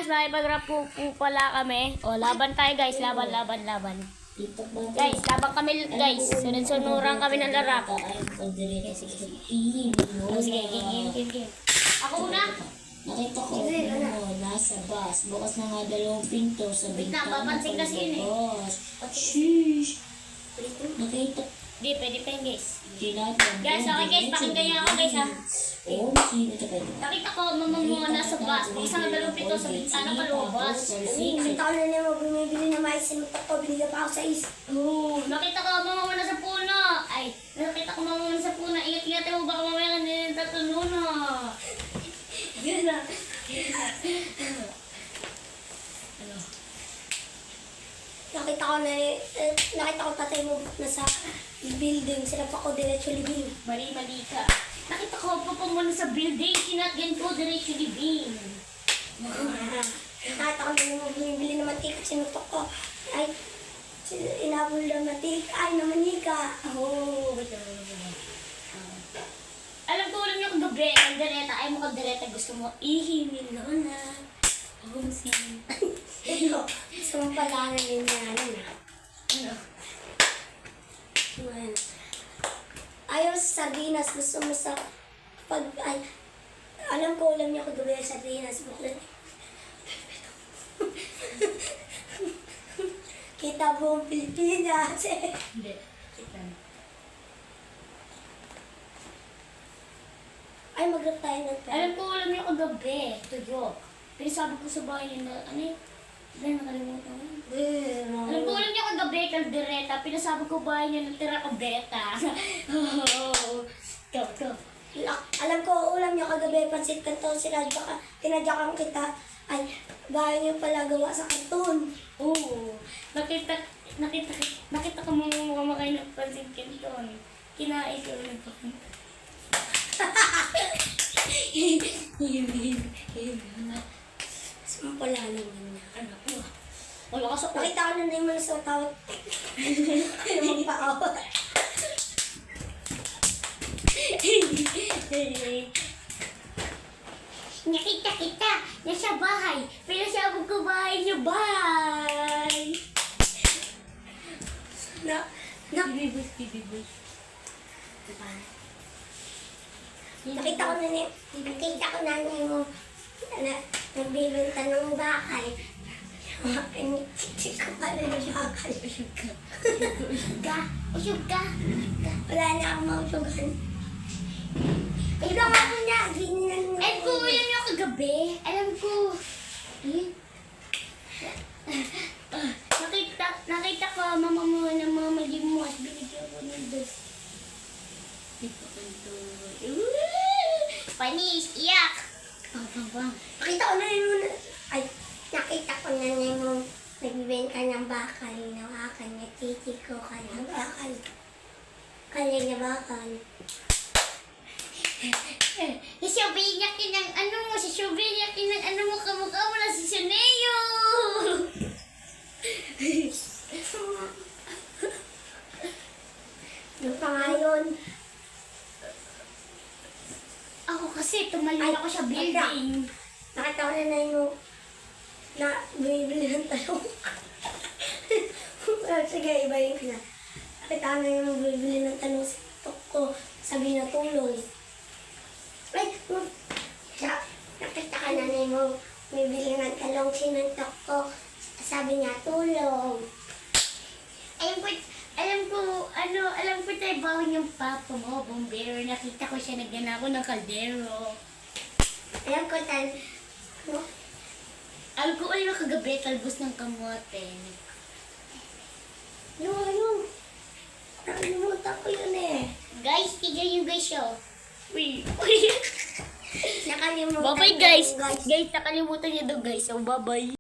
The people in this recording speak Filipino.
guys, nakipag-rap po pala kami. O, laban tayo guys, laban. Guys, laban kami guys. Sunod-sunuran kami ng larap. Sige. Ako una. Nakita ko mo, nasa bus. Bukas na nga 2 pinto sa bintana. Papansin kasi yun eh. Sheesh. Nakita. Di, pwede pa yun guys. Ginagawa. Guys, okay guys, pakinggan niyo ako guys ha. Oo, sino ito kayo? Nakita ko mamamunga nasa bus. Bukas na nga 2 pinto sa bintana palubas. Nakita ko na niya bumibili na mais sa mga ko, binigyan pa ako sa is. Nakita ko mamamuna sa puno. Ay, nakita ko mamamuna sa puno. Ingat-ingat mo, baka mamaya ka nila tatununo. Yun na. Nakita ko tatay mo nasa building, sila pa ko diretso libing. Mali ka. Nakita ko muna sa building. Kinagyan ko diretso libing. Nakita ko na yung bumibili ng mantika, sinutok ko. Ay, inabol ng mantika, ay na manika. Alam ko ulam niyo kung gabi. Ang direta. Ay mo kang direta. Gusto mo ihimil na. Ito, gusto mong palanan din yan. Ano? Ayaw sa sardinas, gusto mo sa alam ko ulam niya kung gabi ang sardinas. Kita buong Pilipinas. Hindi. Ay, mag-rap tayo ng pera. Alam ko ulam niyo kung gabi. Tuyo. Pero sabi ko sa bahay niyo na, ano eh? Dahil nakalimutan ko. Alam ko ulam niyo kung gabi, kaldereta. Pinasabi ko bahay niyo na tira kabeta. Go. Alam ko ulam niya kagabi, pansit kanton, tinadyakan kita. Ay, bahay niyo pala gawa sa kanton. Oo. Nakita ko mga kumakain ng pansit canton. Kinain ko rin pa. Saan pala naman niya? Ano ko? Wala ka sa Nakita ko na na yung mga sa tawag. Ano magpa-awat? Nakita kita. Nasa bahay. Pero sabi ko bahay niyo bahay. Bibibus. Nakita ko na yung nagbibenta ng bakal. Chichik ko pala ng bakal. Usog ka. Wala na akong mausugan. Ikaw nga mo niya. Alam ko, ulam niyo kagabi. Alam ko. Nakita ko, mama mo na mama limos. Binigyan ko ng dos. Panis, iyak. Nakita ko na yung nagbibenta ng bakal. Nawakan niya. Titi ko kanyang bakal. Kanyang bakal. Sasabihin niya kinang ano mo, sasabihin niya kinang ano mo, kamukha mo na si Suneo. Yung pa nga yun. Ako kasi, tumalon ako sa building. Nakita ko na yung na bumibili ng talong. Sige, ibahin ko na. Nakita ko na yung bumibili ng talong sa TikTok ko. Sabi na tulong. Ay, nakita ka na yung bumibili ng talong sinuntok ko. Sabi niya, tulong. Alam ko tayo bawin yung papa mo, bombero. Nakita ko siya, nagyan ako ng kaldero. Alam ko Alam ko ulit kagabi, talbos ng kamote. yung nakalimutan ko yun eh. Guys, tignan yung guys show. Uy. Nakalimutan Bye-bye ko guys. yun, Guys, nakalimutan niyo daw guys. So, bye-bye.